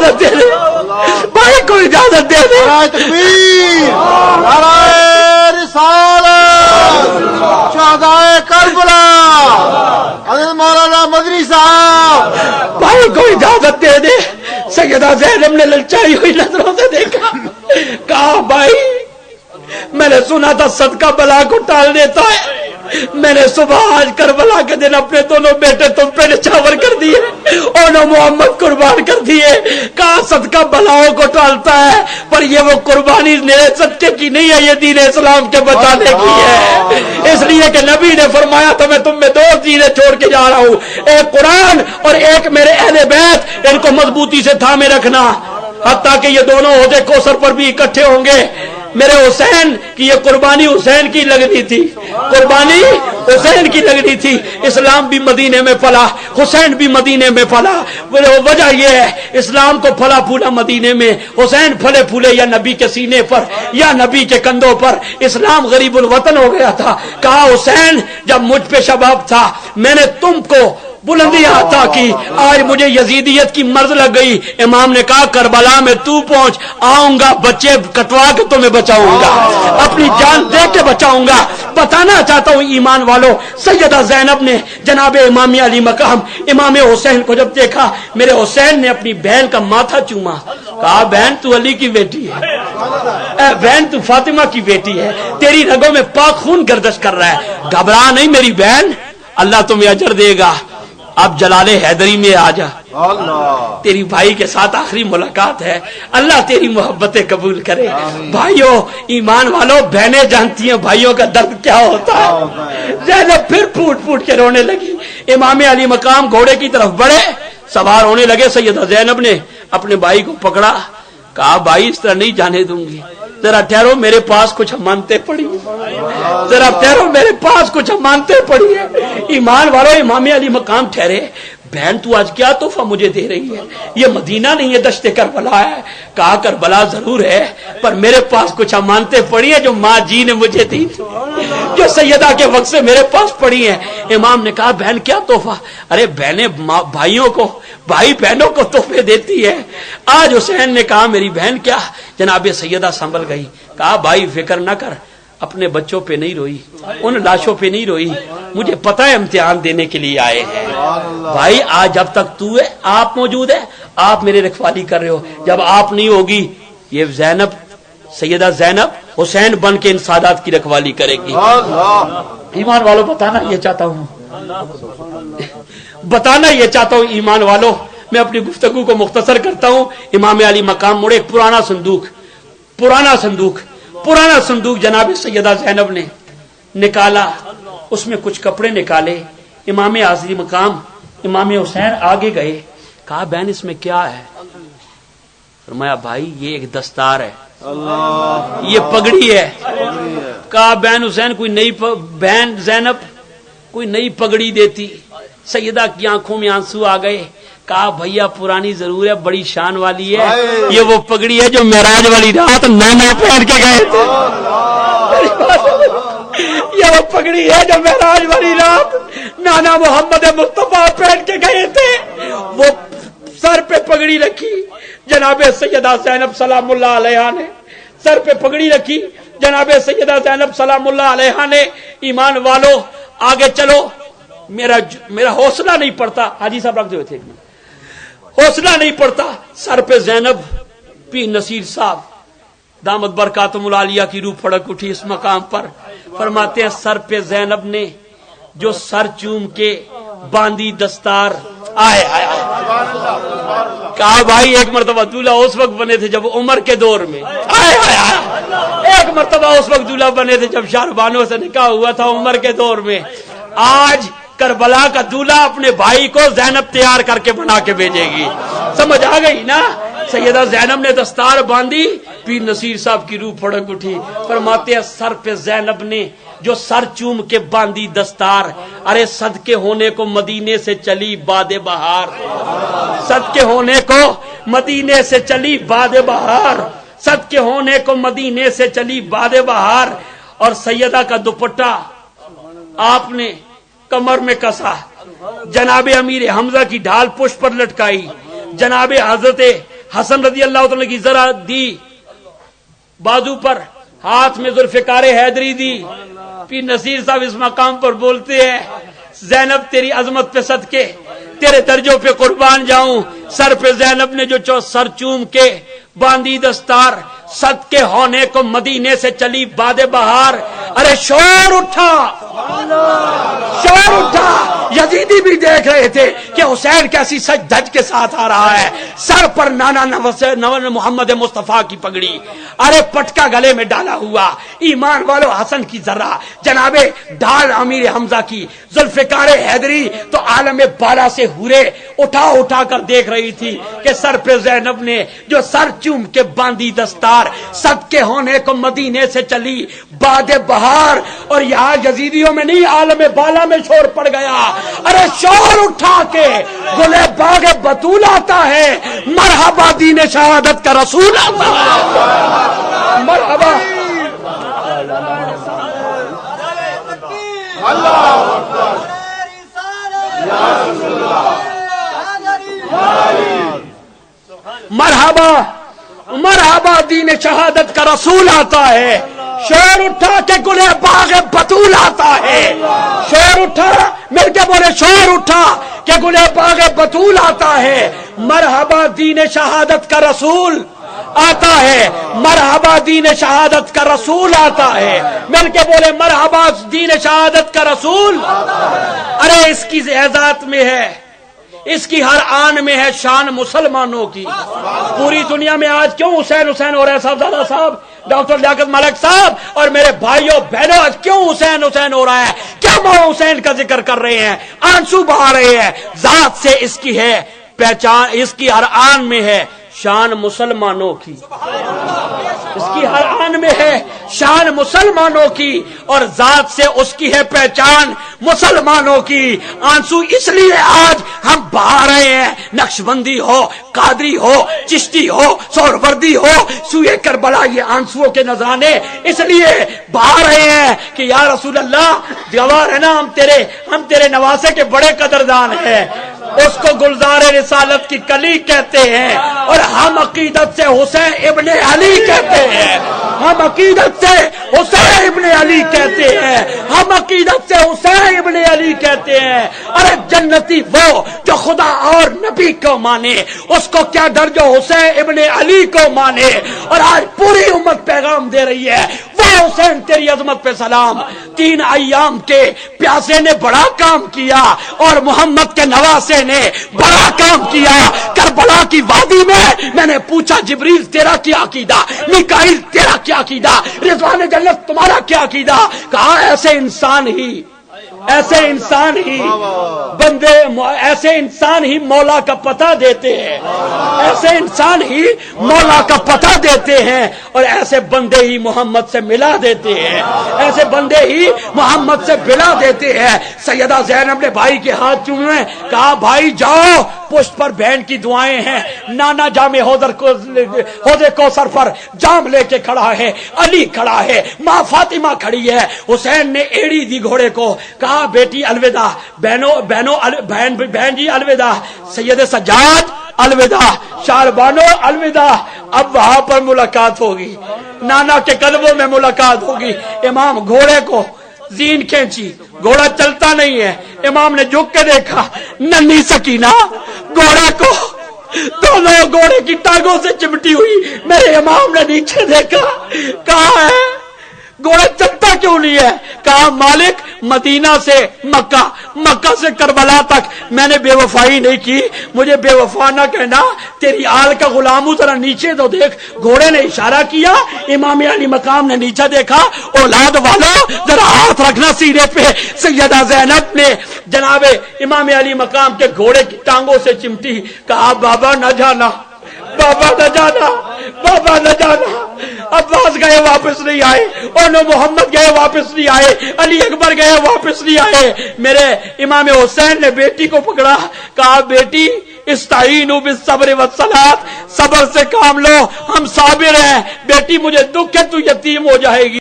اجازت دے دے بھائی کو اجازت دے دے. تکبیر، نعرہ رسالت، شہدائے کربلا، حضرت مولانا مدنی صاحب. بھائی کو اجازت دے دے. سیدہ زینب نے للچائی ہوئی نظروں سے دیکھا، کہا بھائی میں نے سنا تھا صدقہ بلا کو ٹال دیتا ہے. میں نے صبح آج کربلا کے دن اپنے دونوں بیٹے تم پہ نچھاور کر دیے اور نو محمد قربان کر دیے. کہا صدقہ بلاؤں کو ٹالتا ہے پر یہ وہ قربانی میرے صدقے کی نہیں ہے، یہ دین اسلام کے بچانے کی ہے. اس لیے کہ نبی نے فرمایا تھا میں تم میں دو چیزیں چھوڑ کے جا رہا ہوں، ایک قرآن اور ایک میرے اہل بیت، ان کو مضبوطی سے تھامے رکھنا. حتیٰ کہ یہ دونوں عہدے کوثر پر بھی اکٹھے ہوں گے. میرے حسین کی یہ قربانی حسین کی لگنی تھی، قربانی حسین کی لگنی تھی. اسلام بھی مدینے میں پلا، حسین بھی مدینے میں پلا. وجہ یہ ہے اسلام کو پھلا پھولا مدینے میں، حسین پھلے پھولے یا نبی کے سینے پر یا نبی کے کندھوں پر. اسلام غریب الوطن ہو گیا تھا. کہا حسین جب مجھ پہ شباب تھا میں نے تم کو بلندی عطا کی، آج مجھے یزیدیت کی مرض لگ گئی. امام نے کہا کربلا میں تو پہنچ، آؤں گا بچے کٹوا کے تمہیں بچاؤں گا، اپنی جان دے کے بچاؤں گا. بتانا چاہتا ہوں ایمان والو، سیدہ زینب نے جناب امام علی مقام امام حسین کو جب دیکھا، میرے حسین نے اپنی بہن کا ماتھا چوما. کہا بہن تو علی کی بیٹی ہے، بہن تو فاطمہ کی بیٹی ہے، تیری رگوں میں پاک خون گردش کر رہا ہے، گھبرا نہیں میری بہن، اللہ تمہیں اجر دے گا. اب جلال حیدری میں آ جا، تیری بھائی کے ساتھ آخری ملاقات ہے، اللہ تیری محبتیں قبول کرے. بھائیوں ایمان والوں، بہنیں جانتی ہیں بھائیوں کا درد کیا ہوتا ہے. زینب پھر پھوٹ پھوٹ کے رونے لگی. امام علی مقام گھوڑے کی طرف بڑھے، سوار ہونے لگے. سیدہ زینب نے اپنے بھائی کو پکڑا، کہا بھائی اس طرح نہیں جانے دوں گی، ذرا ٹھہرو میرے پاس کچھ امانتیں پڑی ہیں، ذرا ٹھہرو میرے پاس کچھ امانتیں پڑی ہیں. ایمان والو امام علی مقام ٹھہرے. بہن تو آج کیا تحفہ مجھے دے رہی ہے؟ یہ مدینہ نہیں ہے، دشت کربلا ہے. کہا کربلا ضرور ہے پر میرے پاس کچھ امانتیں پڑی ہیں جو ماں جی نے مجھے دی، جو سیدہ کے وقت سے میرے پاس پڑی ہیں. امام نے کہا بہن کیا تحفہ؟ ارے بہنیں بھائیوں کو، بھائی بہنوں کو تحفے دیتی ہے. آج حسین نے کہا میری بہن کیا؟ جناب سیدہ سنبھل گئی. کہا بھائی فکر نہ کر، اپنے بچوں پہ نہیں روئی، ان لاشوں پہ نہیں روئی، مجھے پتا ہے امتحان دینے کے لیے آئے ہیں. بھائی آج جب تک تو ہے، آپ موجود ہے، آپ میرے رکھوالی کر رہے ہو، جب آپ نہیں ہوگی یہ زینب، سیدہ زینب حسین بن کے ان سادات کی رکھوالی کرے گی. ایمان والوں بتانا یہ چاہتا ہوں، بتانا یہ چاہتا ہوں ایمان والوں. میں اپنی گفتگو کو مختصر کرتا ہوں. امام علی مقام مڑے، پرانا صندوق جناب سیدہ زینب نے نکالا، اس میں کچھ کپڑے نکالے. امام علی مقام امام حسین آگے گئے. کہا بہن اس میں کیا ہے؟ فرمایا بھائی یہ ایک دستار ہے، یہ پگڑی ہے. کہا بہن حسین کوئی نئی بہن زینب کوئی نئی پگڑی دیتی. سیدہ کی آنکھوں میں آنسو آ گئے. کہا بھیا پرانی ضرور ہے، بڑی شان والی ہے، یہ وہ پگڑی ہے جو معراج والی رات نانا پہن کے گئے تھے. یہ وہ پگڑی ہے جو معراج والی رات نانا محمد مصطفیٰ پہن کے گئے تھے. وہ سر پہ پگڑی رکھی جناب سیدہ زینب سلام اللہ علیہا نے، سر پہ پگڑی رکھی جناب سیدہ زینب سلام اللہ علیہا نے. ایمان والو آگے چلو، میرا حوصلہ نہیں پڑتا، حاجی صاحب رکھ دے تھے، حوصلہ نہیں پڑتا. سر پہ زینب پی نصیر صاحب دامت برکاتم العالیہ کی روح پھڑک اٹھی اس مقام پر. فرماتے ہیں سر پہ زینب نے جو سر چوم کے باندھی دستار. آئے آئے کہا بھائی ایک مرتبہ دولہا اس وقت بنے تھے جب عمر کے دور میں، آئے آئے ایک مرتبہ اس وقت دولہا بنے تھے جب شاہربانوں سے نکاح ہوا تھا عمر کے دور میں. آج کربلا کا دولہا اپنے بھائی کو زینب تیار کر کے بنا کے بھیجے گی. سمجھ آ گئی نا؟ سیدہ زینب نے دستار باندھی، پیر نصیر صاحب کی روح پھڑک اٹھی. فرماتے ہیں سر پہ زینب نے جو سر چوم کے باندھی دستار. ارے صدقے ہونے کو مدینے سے چلی باد بہار، صدقے ہونے کو مدینے سے چلی باد بہار، صدقے ہونے کو مدینے سے چلی باد بہار. اور سیدہ کا دوپٹہ آپ نے کمر میں کسا، جناب امیر حمزہ کی ڈھال پشت پر لٹکائی، جناب حضرت حسن رضی اللہ تعالی کی ذرا دی بازو پر، ہاتھ میں ذوالفقار حیدری دی. پیر نصیر صاحب اس مقام پر بولتے ہیں زینب تیری عظمت پہ صدقے تیرے درجوں پہ قربان جاؤں. سر پہ زینب نے جو سر چوم کے باندھی دستار، صدقے ہونے کو مدینے سے چلی باد بہار. ارے شور اٹھا، شور اٹھا. یزیدی بھی دیکھ رہے تھے کہ حسین کیسی سج دھج کے ساتھ آ رہا ہے، سر پر نانا محمد مصطفیٰ کی پگڑی، ارے پٹکا گلے میں ڈالا ہوا. ایمان والو حسن کی ذرہ جناب ڈال امیر حمزہ کی، ذوالفقار حیدری تو عالم بالا سے ہورے اٹھا اٹھا کر دیکھ رہی تھی کہ سر پہ زینب نے جو سر چوم کے باندھی دستار، صدقے ہونے کو مدینے سے چلی باد بہار. اور یہاں یزیدیوں میں نہیں عالم بالا میں شور پڑ گیا. ارے شور اٹھا کے گلے باغ بطول آتا ہے، مرحبا دین شہادت کا رسول آتا ہے. مرحبا. مرحبا مرحبا دین شہادت کا رسول آتا ہے. شور اٹھا کے گلے باغ بطول آتا ہے. شور اٹھا، مل کے بولے شور اٹھا کہ گلے باغ بطول آتا ہے. مرحبا دین شہادت کا رسول آتا ہے. مرحبا دین شہادت کا رسول آتا ہے. مل کے بولے مرحبا دین شہادت کا رسول. ارے اس کی ذات میں ہے، اس کی ہر آن میں ہے شان مسلمانوں کی. پوری دنیا میں آج کیوں حسین حسین ہو رہا ہے صاحبزادہ صاحب، ڈاکٹر لیاقت ملک صاحب اور میرے بھائیوں بہنوں، آج کیوں حسین حسین ہو رہا ہے؟ کیا مولا حسین کا ذکر کر رہے ہیں، آنسو بہا رہے ہیں؟ ذات سے اس کی ہے پہچان، اس کی ہر آن میں ہے شان مسلمانوں کی. اس کی ہر آن میں ہے شان مسلمانوں کی، اور ذات سے اس کی ہے پہچان مسلمانوں کی. آنسو اس لیے آج ہم بہا رہے ہیں، نقشبندی ہو، قادری ہو، چشتی ہو، سہروردی ہو، سوئے کربلا یہ آنسوؤں کے نذرانے اس لیے بہا رہے ہیں کہ یا رسول اللہ گوار ہے نا ہم تیرے نواسے کے بڑے قدردان ہیں. اس کو گلزار رسالت کی کلی کہتے ہیں، اور ہم عقیدت سے حسین ابن علی کہتے ہیں. ہم عقیدت سے حسین ابن علی کہتے ہیں. ہم عقیدت سے حسین ابن علی کہتے ہیں. ارے جنتی وہ جو خدا اور نبی کو مانے، اس کو کیا ڈر جو حسین ابن علی کو مانے. اور آج پوری امت پیغام دے رہی ہے، وہ حسین تیری عظمت پہ سلام. 3 ایام کے پیاسے نے بڑا کام کیا، اور محمد کے نواسے نے بڑا کام کیا. کربلا کی وادی میں نے پوچھا جبریل تیرا کیا عقیدہ، میکائیل تیرا کیا عقیدہ، رضوان جنت تمہارا کیا عقیدہ؟ کہا ایسے انسان ہی بندے، ایسے انسان ہی مولا کا پتہ دیتے ہیں. ایسے انسان ہی مولا کا پتہ دیتے ہیں، اور ایسے بندے ہی محمد سے ملا دیتے ہیں. ایسے بندے ہی محمد سے ملا دیتے ہیں. سیدہ زینب نے بھائی کے ہاتھ چومے، کہا بھائی جاؤ، پشت پر بہن کی دعائیں ہیں. نانا جام حوض کوثر پر جام لے کے کھڑا ہے، علی کھڑا ہے، ماں فاطمہ کھڑی ہے. حسین نے ایڑی دی گھوڑے کو، کہا بیٹی الوداع، بہن جی الوداع، سید سجاد الوداع، شاربانو الوداع. اب وہاں پر ملاقات ہوگی، نانا کے قدموں میں ملاقات ہوگی. امام گھوڑے کو زین کھینچی، گھوڑا چلتا نہیں ہے. امام نے جھک کے دیکھا، ننھی سکینہ گھوڑے کو دونوں گھوڑے کی ٹانگوں سے چمٹی ہوئی. میرے امام نے نیچے دیکھا، کہا ہے گھوڑا چلتا کیوں نہیں ہے؟ کہا مالک مدینہ سے مکہ، مکہ سے کربلا تک میں نے بے وفائی نہیں کی، مجھے بے وفا نہ کہنا. تیری آل کا غلام ہوں، ذرا نیچے تو دیکھ. گھوڑے نے اشارہ کیا، امام علی مقام نے نیچے دیکھا. اولاد والو ذرا ہاتھ رکھنا سینے پہ. سیدہ زینب نے جناب امام علی مقام کے گھوڑے کی ٹانگوں سے چمٹی. کہا بابا نہ جانا، بابا نہ جانا، بابا نہ جانا. عباس گئے واپس نہیں آئے، اور محمد گئے واپس نہیں آئے، علی اکبر گئے واپس نہیں آئے. میرے امام حسین نے بیٹی کو پکڑا، کہا بیٹی استعینوا بالصبر والصلاۃ، صبر سے کام لو، ہم صابر ہیں. بیٹی مجھے دکھ ہے تو یتیم ہو جائے گی.